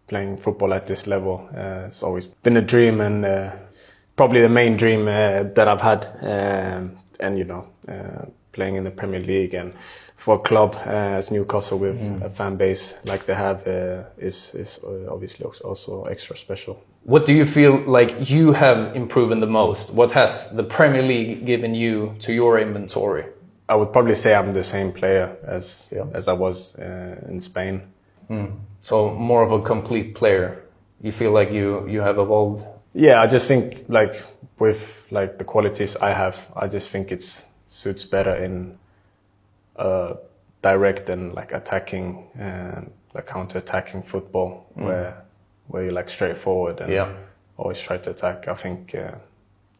playing football at this level. It's always been a dream, and probably the main dream that I've had. And playing in the Premier League and for a club as Newcastle with a fan base like they have is obviously also extra special. What do you feel like you have improved the most? What has the Premier League given you to your inventory? I would probably say I'm the same player as I was in Spain. So more of a complete player. You feel like you have evolved? Yeah, I just think like with like the qualities I have, I just think it suits better in direct and like attacking and like counter-attacking football where you're like straightforward and always try to attack. I think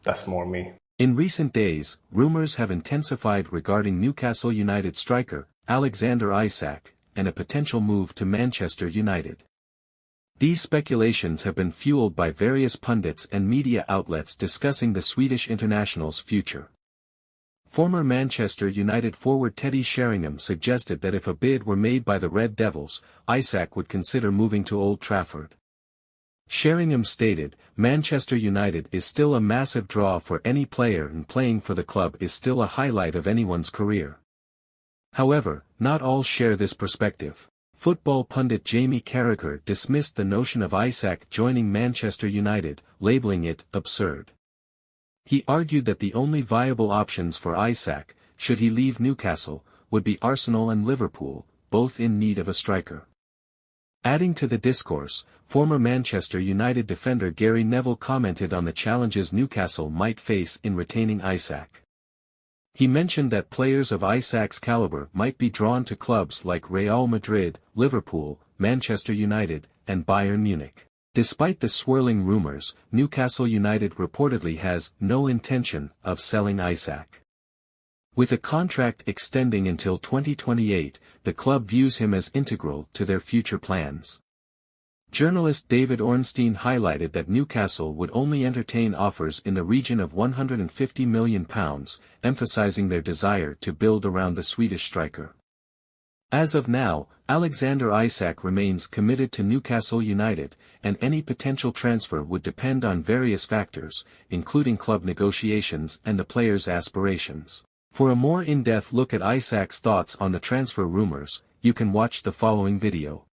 that's more me. In recent days, rumors have intensified regarding Newcastle United striker Alexander Isak and a potential move to Manchester United. These speculations have been fueled by various pundits and media outlets discussing the Swedish international's future. Former Manchester United forward Teddy Sheringham suggested that if a bid were made by the Red Devils, Isak would consider moving to Old Trafford. Sheringham stated, "Manchester United is still a massive draw for any player and playing for the club is still a highlight of anyone's career." However, not all share this perspective. Football pundit Jamie Carragher dismissed the notion of Isak joining Manchester United, labeling it absurd. He argued that the only viable options for Isak, should he leave Newcastle, would be Arsenal and Liverpool, both in need of a striker. Adding to the discourse, former Manchester United defender Gary Neville commented on the challenges Newcastle might face in retaining Isak. He mentioned that players of Isak's caliber might be drawn to clubs like Real Madrid, Liverpool, Manchester United, and Bayern Munich. Despite the swirling rumors, Newcastle United reportedly has no intention of selling Isak. With a contract extending until 2028, the club views him as integral to their future plans. Journalist David Ornstein highlighted that Newcastle would only entertain offers in the region of £150 million, emphasizing their desire to build around the Swedish striker. As of now, Alexander Isak remains committed to Newcastle United, and any potential transfer would depend on various factors, including club negotiations and the player's aspirations. For a more in-depth look at Isak's thoughts on the transfer rumors, you can watch the following video.